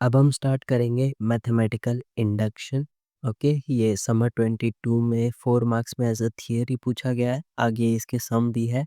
अब हम स्टार्ट करेंगे मैथमेटिकल इंडक्शन। ओके, ये समर 22 में 4 मार्क्स में एज अ थियरी पूछा गया है, आगे इसके सम भी है।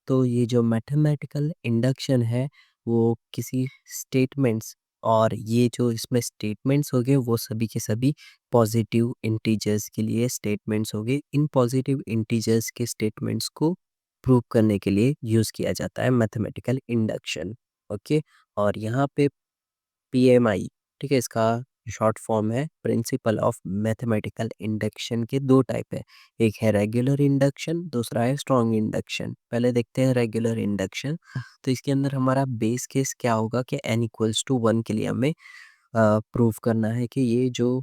तो ये जो मैथमेटिकल इंडक्शन है वो किसी स्टेटमेंट्स, और ये जो इसमें स्टेटमेंट्स हो गए वो सभी के सभी पॉजिटिव इंटीजर्स के लिए स्टेटमेंट्स हो गए। इन पॉजिटिव इंटीजर्स के स्टेटमेंट्स को प्रूव करने के लिए यूज़ किया जाता है मैथमेटिकल इंडक्शन। ओके, और यहाँ पे PMI, ठीक है, इसका शॉर्ट फॉर्म है प्रिंसिपल ऑफ मैथमेटिकल इंडक्शन। के दो टाइप है, एक है रेगुलर इंडक्शन, दूसरा है स्ट्रॉन्ग इंडक्शन। पहले देखते हैं रेगुलर इंडक्शन। तो इसके अंदर हमारा बेस केस क्या होगा कि n=1 के लिए हमें प्रूव करना है कि ये जो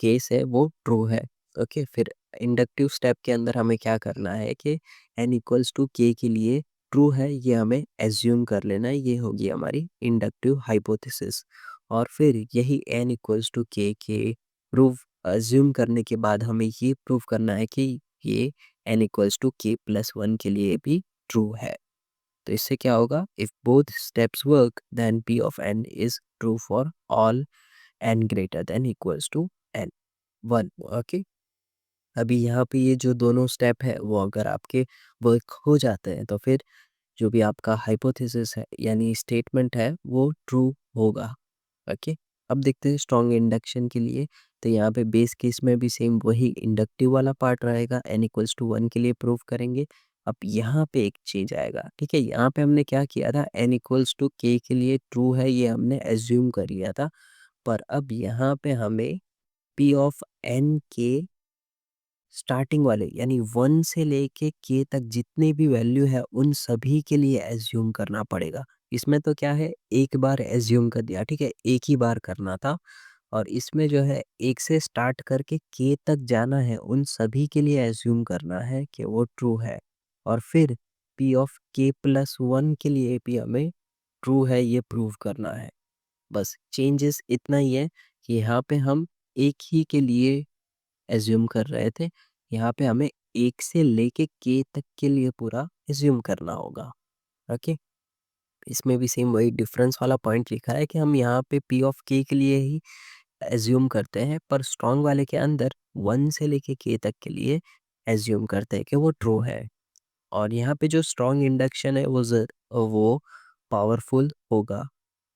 केस है वो ट्रू है। ओके, फिर इंडक्टिव स्टेप के अंदर हमें क्या करना है कि n=k के लिए ट्रू है ये हमें एज्यूम कर लेना है, ये होगी हमारी इंडक्टिव हाइपोथेसिस। और फिर यही n=k के प्रूव एज्यूम करने के बाद हमें ये प्रूव करना है कि ये n=k+1 के लिए भी ट्रू है। तो इससे क्या होगा, if both steps work then p of n is true for all n greater than equals to n 1। Okay, अभी यहाँ पे ये जो दोनों स्टेप है वो अगर आपके वर्क हो जाते हैं तो फिर जो भी आपका हाइपोथेसिस है यानी स्टेटमेंट है वो ट्रू होगा। ओके, अब देखते हैं स्ट्रॉन्ग इंडक्शन के लिए। तो यहाँ पे बेस केस में भी सेम वही इंडक्टिव वाला पार्ट रहेगा, n=1 के लिए प्रूव करेंगे। अब यहाँ पे एक चेंज आएगा, ठीक है, यहाँ पे हमने क्या किया था, n=k के लिए ट्रू है ये हमने एज्यूम कर लिया था। पर अब यहाँ पे हमें p ऑफ n के स्टार्टिंग वाले यानी 1 से लेके k तक जितने भी वैल्यू है उन सभी के लिए एज्यूम करना पड़ेगा। इसमें तो क्या है, एक बार एज्यूम कर दिया, ठीक है, एक ही बार करना था। और इसमें जो है एक से स्टार्ट करके k तक जाना है, उन सभी के लिए एज्यूम करना है कि वो ट्रू है। और फिर p ऑफ k+1 के लिए भी हमें ट्रू है ये प्रूव करना है। बस चेंजेस इतना ही है कि यहाँ पे हम एक ही के लिए एज्यूम कर रहे थे, यहाँ पे हमें एक से लेके के तक के लिए पूरा एज्यूम करना होगा। ओके, इसमें भी सेम वही डिफरेंस वाला पॉइंट लिखा है कि हम यहाँ पे पी ऑफ के लिए ही एज्यूम करते हैं, पर स्ट्रॉन्ग वाले के अंदर 1 से लेके के तक के लिए एज्यूम करते हैं कि वो ट्रू है। और यहाँ पे जो स्ट्रॉन्ग इंडक्शन है वो पावरफुल होगा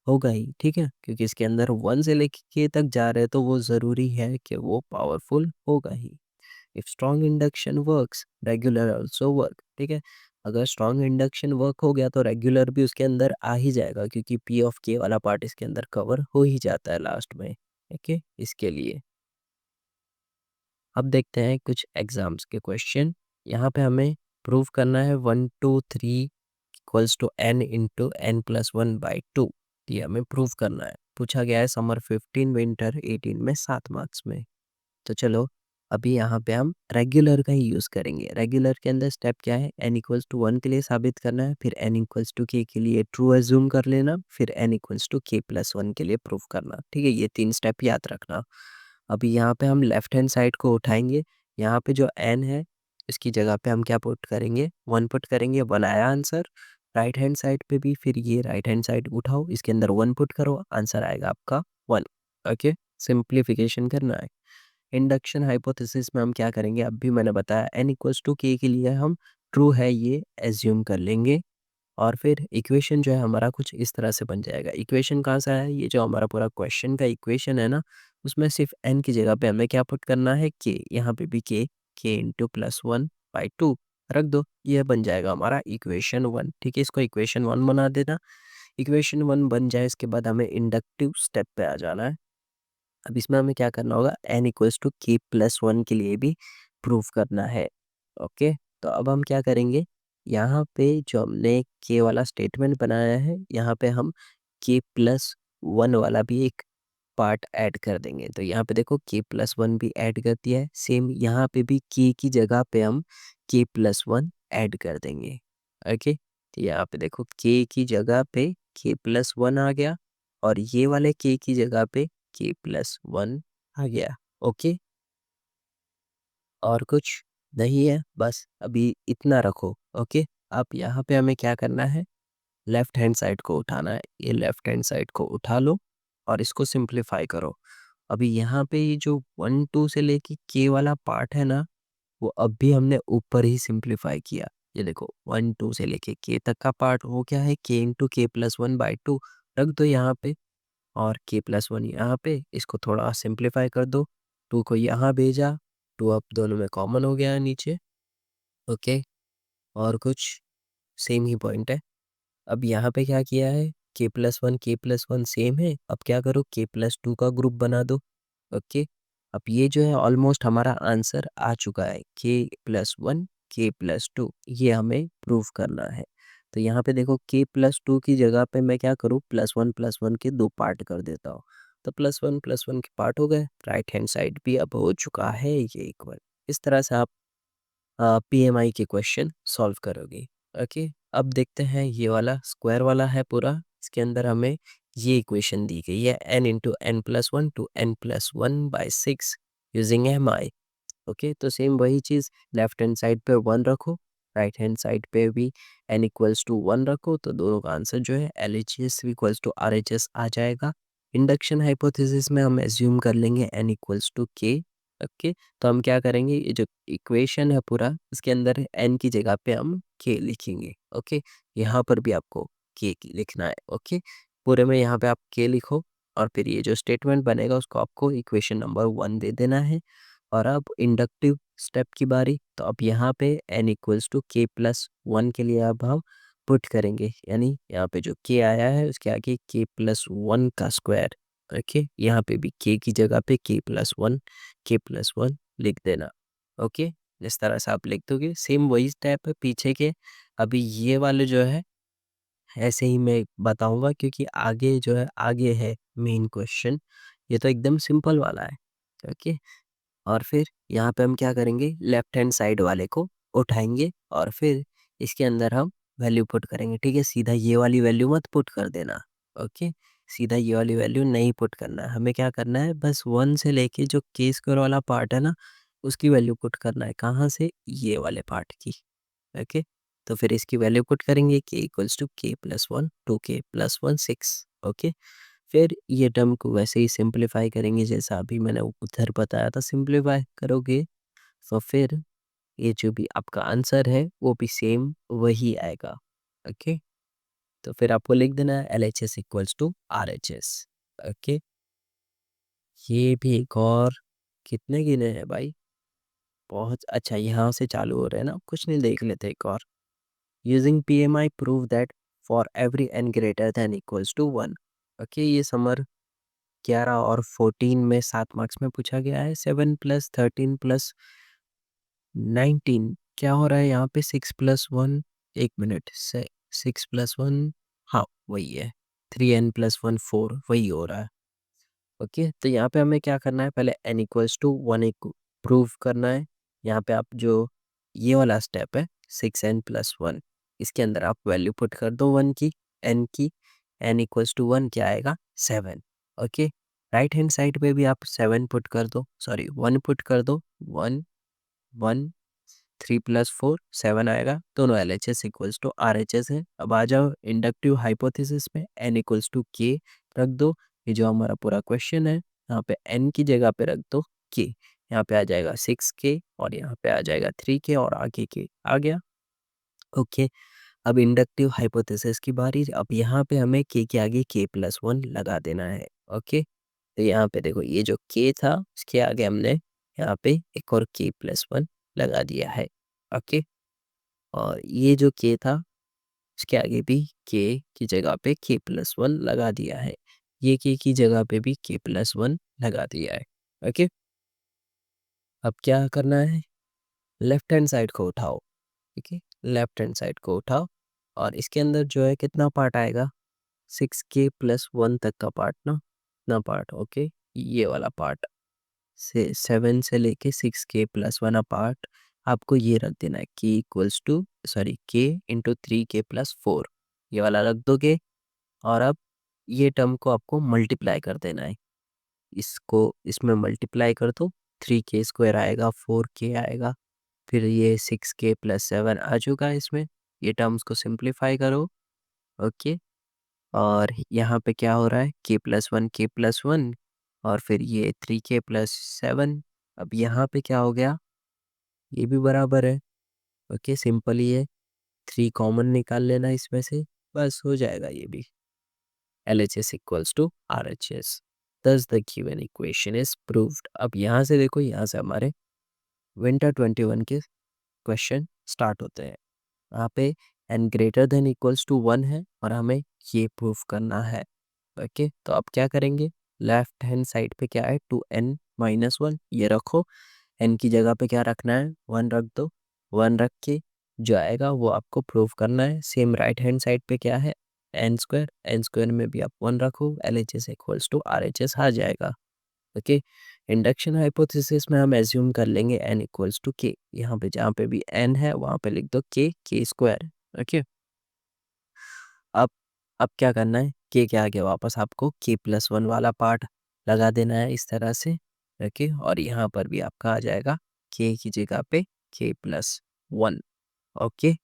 होगा ही, ठीक है, क्योंकि इसके अंदर 1 से लेके के तक जा रहे हैं तो वो ज़रूरी है कि वो पावरफुल होगा ही। If strong induction works regular also work, ठीक है, अगर स्ट्रॉन्ग इंडक्शन वर्क हो गया तो रेगुलर भी उसके अंदर आ ही जाएगा, क्योंकि पी ऑफ के वाला पार्ट इसके अंदर कवर हो ही जाता है लास्ट में। ओके, इसके लिए अब देखते हैं कुछ एग्जाम्स के क्वेश्चन। यहाँ पे हमें प्रूव करना है 1 2 3 इक्वल्स टू n × n+1/2। ये हमें प्रूव करना है, पूछा गया है समर 15 विंटर 18 में 7 मार्क्स में। तो चलो अभी यहाँ पे हम रेगुलर का ही यूज़ करेंगे। रेगुलर के अंदर स्टेप क्या है, n=1 के लिए साबित करना है, फिर n=k के लिए ट्रू एज्यूम कर लेना, फिर n=k+1 के लिए प्रूफ करना। ठीक है, ये 3 स्टेप याद रखना। अभी यहाँ पे हम लेफ्ट हैंड साइड को उठाएंगे, यहाँ पे जो n है इसकी जगह पे हम क्या पुट करेंगे, 1 पुट करेंगे, 1 आया आंसर। राइट हैंड साइड पे भी फिर ये राइट हैंड साइड उठाओ, इसके अंदर 1 पुट करो, आंसर आएगा आपका 1। ओके, सिंप्लीफिकेशन करना है। इंडक्शन हाइपोथेसिस में हम क्या करेंगे, अब भी मैंने बताया n=k के लिए हम ट्रू है ये एज्यूम कर लेंगे। और फिर इक्वेशन जो है हमारा कुछ इस तरह से बन जाएगा। इक्वेशन कहाँ से आया, ये जो हमारा पूरा क्वेश्चन का इक्वेशन है ना, उसमें सिर्फ n की जगह पे हमें क्या पुट करना है, k, यहाँ पे भी k × +1/2 रख दो, ये बन जाएगा हमारा इक्वेशन 1। ठीक है, इसको इक्वेशन 1 बना देना। इक्वेशन 1 बन जाए इसके बाद हमें इंडक्टिव स्टेप पे आ जाना है। अब इसमें हमें क्या करना होगा, n=k+1 के लिए भी प्रूफ करना है। ओके, तो अब हम क्या करेंगे, यहाँ पे जो हमने k वाला स्टेटमेंट बनाया है यहाँ पे हम k+1 वाला भी एक पार्ट ऐड कर देंगे। तो यहाँ पे देखो k+1 भी ऐड कर दिया है, सेम यहाँ पे भी k की जगह पे हम k+1 ऐड कर देंगे। ओके, तो यहाँ पे देखो k की जगह पे k+1 आ गया, और ये वाले k की जगह पे k+1 आ गया। ओके, और कुछ नहीं है, बस अभी इतना रखो। ओके, अब यहाँ पे हमें क्या करना है, लेफ्ट हैंड साइड को उठाना है, ये लेफ्ट हैंड साइड को उठा लो, और इसको सिंप्लीफाई करो। अभी यहाँ पे ये जो 1 2 से लेके के वाला पार्ट है ना, वो अब भी हमने ऊपर ही सिंप्लीफाई किया। ये देखो 1 2 से लेके के तक का पार्ट वो क्या है, के इंटू के प्लस 1/2 रख दो यहाँ पे, और के प्लस 1 यहाँ पे, इसको थोड़ा सिंप्लीफाई कर दो। 2 को यहाँ भेजा, 2 अब दोनों में कॉमन हो गया है नीचे। ओके, और कुछ सेम ही पॉइंट है। अब यहाँ पे क्या किया है, के प्लस वन सेम है, अब क्या करो, के+2 का ग्रुप बना दो। ओके, अब ये जो है ऑलमोस्ट हमारा आंसर आ चुका है, के+1 के+2, ये हमें प्रूव करना है। तो यहाँ पे देखो के+2 की जगह पे मैं क्या करूँ, प्लस वन के 2 पार्ट कर देता हूँ। तो प्लस वन के पार्ट हो गए, राइट हैंड साइड भी अब हो चुका है ये इक्वल। इस तरह से आप पीएमआई के क्वेश्चन सॉल्व करोगे। ओके, अब देखते हैं ये वाला स्क्वायर वाला है पूरा, इसके अंदर हमें ये इक्वेशन दी गई है, n into N plus one two n+1/6 using MI। Okay, तो सेम वही चीज़, लेफ्ट हैंड साइड पे 1 रखो, राइट हैंड साइड पे भी n=1 रखो, तो दोनों का आंसर जो है LHS=RHS आ जाएगा। इंडक्शन हाइपोथेसिस में हम एज्यूम कर लेंगे n=k। ओके, तो हम क्या करेंगे, ये जो इक्वेशन है पूरा, इसके अंदर n की जगह पे हम k लिखेंगे। ओके, यहाँ पर भी आपको k लिखना है। ओके, पूरे में यहाँ पे आप k लिखो, और फिर ये जो स्टेटमेंट बनेगा उसको आपको इक्वेशन नंबर 1 दे देना है। और अब इंडक्टिव स्टेप की बारी, तो अब यहाँ पे n=k+1 के लिए अब हम पुट करेंगे, यानी यहाँ पे जो k आया है उसके आगे k+1 का स्क्वायर। ओके, यहाँ पे भी k की जगह पे k+1 लिख देना। ओके, इस तरह से आप लिख दोगे, सेम वही स्टेप है पीछे के। अभी ये वाले जो है ऐसे ही मैं बताऊंगा, क्योंकि आगे जो है आगे है मेन क्वेश्चन, ये तो एकदम सिंपल वाला है। ओके, और फिर यहाँ पे हम क्या करेंगे, लेफ्ट हैंड साइड वाले को उठाएंगे और फिर इसके अंदर हम वैल्यू पुट करेंगे। ठीक है, सीधा ये वाली वैल्यू मत पुट कर देना। ओके, सीधा ये वाली वैल्यू नहीं पुट करना है, हमें क्या करना है, बस 1 से लेके जो के स्क्वायर वाला पार्ट है ना, उसकी वैल्यू पुट करना है। कहाँ से, ये वाले पार्ट की। ओके, तो फिर इसकी वैल्यू पुट करेंगे, k=k+1 2k+1 6। ओके, फिर ये टर्म को वैसे ही सिंप्लीफाई करेंगे, जैसा अभी मैंने उधर बताया था सिंप्लीफाई करोगे, तो फिर ये जो भी आपका आंसर है वो भी सेम वही आएगा। ओके, तो फिर आपको लिख देना है LHS=RHS। ओके, ये भी एक और, कितने गिने हैं भाई, बहुत अच्छा, यहाँ से चालू हो रहे हैं ना, कुछ नहीं, देख लेते एक और। Using PMI prove that for every n greater than equals to 1। Okay, ये समर 11 और 14 में 7 मार्क्स में पूछा गया है। 7+13+19 क्या हो रहा है यहाँ पे, 6+1, एक मिनट से 6+1, हाँ वही है, 3n+1 4, वही हो रहा है। ओके, तो यहाँ पे हमें क्या करना है, पहले n=1 प्रूव करना है। यहाँ पे आप जो ये वाला स्टेप है 6n+1, इसके अंदर आप वैल्यू पुट कर दो 1 की, n की, n=1 क्या आएगा, 7। ओके, राइट हैंड साइड पे भी आप 7 पुट कर दो, सॉरी 1 पुट कर दो, 1 1 3+4 7 आएगा, दोनों LHS=RHS है। अब आ जाओ इंडक्टिव हाइपोथेसिस में, n=k रख दो। ये जो हमारा पूरा क्वेश्चन है, यहाँ पे n की जगह पे रख दो k, यहाँ पे आ जाएगा 6k, और यहाँ पे आ जाएगा 3k, और आगे k आ गया। ओके, अब इंडक्टिव हाइपोथेसिस की बारी, अब यहाँ पे हमें k के आगे k+1 लगा देना है। ओके, तो यहाँ पे देखो ये जो k था उसके आगे हमने यहाँ पे एक और k+1 लगा दिया है। ओके, और ये जो k था उसके आगे भी k की जगह पे k+1 लगा दिया है, ये k की जगह पे भी k+1 लगा दिया है। ओके, अब क्या करना है, लेफ्ट हैंड साइड को उठाओ। ठीक है, लेफ्ट हैंड साइड को उठाओ, और इसके अंदर जो है कितना पार्ट आएगा, 6k+1 तक का पार्ट ना, इतना पार्ट। ओके, ये वाला पार्ट से 7 से लेके 6k+1 पार्ट आपको ये रख देना है, k इंटू 3k+4, ये वाला रख दोगे। और अब ये टर्म को आपको मल्टीप्लाई कर देना है, इसको इसमें मल्टीप्लाई कर दो, 3k² आएगा, 4k आएगा, फिर ये 6k+7 आ चुका है इसमें, ये टर्म्स को सिंप्लीफाई करो। ओके, और यहाँ पे क्या हो रहा है k+1 और फिर ये 3k+7। अब यहाँ पे क्या हो गया, ये भी बराबर है। ओके, सिंपल ही है, 3 कॉमन निकाल लेना इसमें से, बस हो जाएगा ये भी। LHS equals to RHS, thus the given equation is proved। अब यहाँ से देखो, यहाँ से हमारे विंटर 21 के क्वेश्चन स्टार्ट होते हैं। यहाँ पे n greater than equals to 1 है और हमें ये प्रूव करना है। ओके, तो अब क्या करेंगे, लेफ्ट हैंड साइड पे क्या है, 2n-1 ये रखो, n की जगह पे क्या रखना है, 1 रख दो। 1 रख के जो आएगा वो आपको प्रूव करना है। सेम राइट हैंड साइड पे क्या है, n² में भी आप 1 रखो, LHS इक्वल्स टू RHS आ जाएगा। ओके, इंडक्शन हाइपोथेसिस में हम एज्यूम कर लेंगे n इक्वल्स टू k, यहाँ पे जहाँ पे भी n है वहाँ पे लिख दो k²। ओके, अब अब क्या करना है, k के आगे वापस आपको k+1 वाला पार्ट लगा देना है इस तरह से। ओके, और यहाँ पर भी आपका आ जाएगा k की जगह पे k+1। ओके,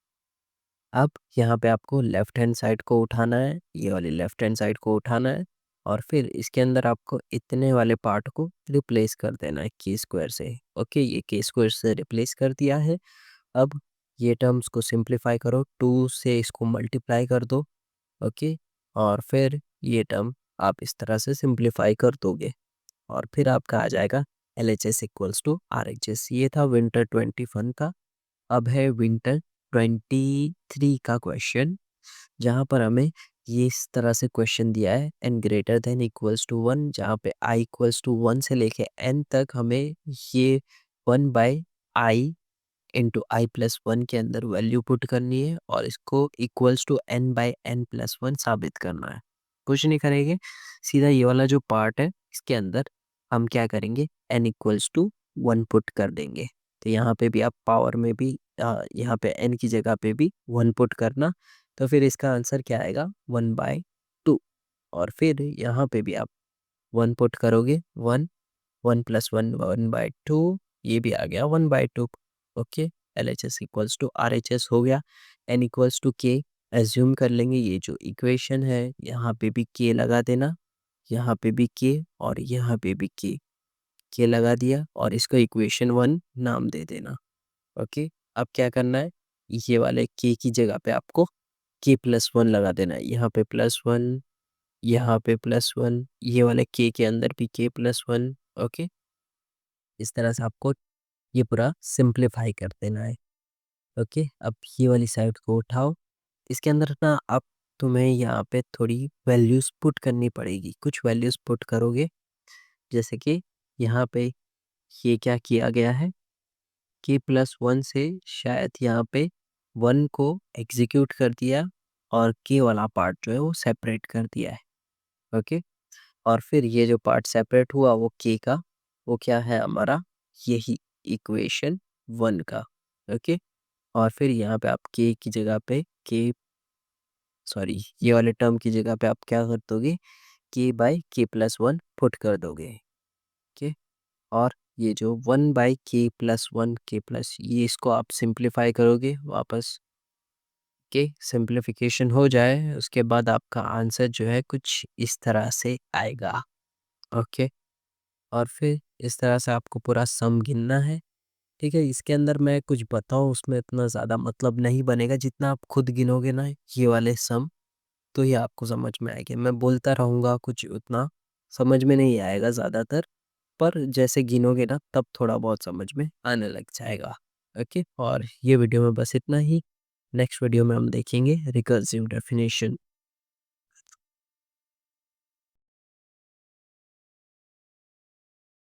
अब यहाँ पे आपको लेफ्ट हैंड साइड को उठाना है, ये वाली लेफ्ट हैंड साइड को उठाना है और फिर इसके अंदर आपको इतने वाले पार्ट को रिप्लेस कर देना है k² से। ओके, ये k² से रिप्लेस कर दिया है। अब ये टर्म्स को सिंप्लीफाई करो, 2 से इसको मल्टीप्लाई कर दो। ओके, और फिर ये टर्म आप इस तरह से सिंप्लीफाई कर दोगे और फिर आपका आ जाएगा LHS इक्वल्स टू RHS। ये था विंटर 21 का। अब है विंटर 23 का क्वेश्चन, जहाँ पर हमें ये इस तरह से क्वेश्चन दिया है, n greater than equals to 1, जहाँ पे i इक्वल्स टू 1 से लेके n तक हमें ये 1/i इंटू i+1 के अंदर वैल्यू पुट करनी है और इसको इक्वल्स टू n/n+1 साबित करना है। कुछ नहीं करेंगे, सीधा ये वाला जो पार्ट है इसके अंदर हम क्या करेंगे, n इक्वल्स टू 1 पुट कर देंगे। तो यहाँ पे भी आप पावर में भी यहाँ पे n की जगह पे भी 1 पुट करना, तो फिर इसका आंसर क्या आएगा, 1/2। और फिर यहाँ पे भी आप 1 पुट करोगे, 1 1+1 1/2, ये भी आ गया 1/2। Okay, LHS equals to RHS हो गया। n equals to k assume कर लेंगे, ये जो इक्वेशन है यहाँ पे भी k लगा देना, यहाँ पे भी k और यहाँ पे भी k लगा दिया और इसको इक्वेशन 1 नाम दे देना। ओके, अब क्या करना है, ये वाले k की जगह पे आपको k+1 लगा देना है, यहाँ पे +1, यहाँ पे +1, ये वाले k के अंदर भी k+1। ओके, इस तरह से आपको ये पूरा सिंप्लीफाई कर देना है। ओके, अब ये वाली साइड को उठाओ, इसके अंदर ना आप तुम्हें यहाँ पे थोड़ी वैल्यूज़ पुट करनी पड़ेगी, कुछ वैल्यूज़ पुट करोगे, जैसे कि यहाँ पे ये क्या किया गया है, k+1 से शायद यहाँ पे 1 को एग्जीक्यूट कर दिया और k वाला पार्ट जो है वो सेपरेट कर दिया है। ओके, और फिर ये जो पार्ट सेपरेट हुआ वो k का, वो क्या है हमारा, यही इक्वेशन 1 का। ओके, और फिर यहाँ पे आप k की जगह पे ये वाले टर्म की जगह पे आप क्या कर दोगे, k/k+1 पुट कर दोगे। ओके, और ये जो 1/k+1 ये इसको आप सिंप्लीफाई करोगे वापस के, सिंप्लीफिकेशन हो जाए उसके बाद आपका आंसर जो है कुछ इस तरह से आएगा। ओके, और फिर इस तरह से आपको पूरा सम गिनना है। ठीक है, इसके अंदर मैं कुछ बताऊँ उसमें इतना ज़्यादा मतलब नहीं बनेगा, जितना आप खुद गिनोगे ना ये वाले सम, तो ये आपको समझ में आएगी। मैं बोलता रहूँगा, कुछ उतना समझ में नहीं आएगा ज़्यादातर, पर जैसे गिनोगे ना तब थोड़ा बहुत समझ में आने लग जाएगा। ओके, और ये वीडियो में बस इतना ही। नेक्स्ट वीडियो में हम देखेंगे रिकर्सिव डेफिनेशन।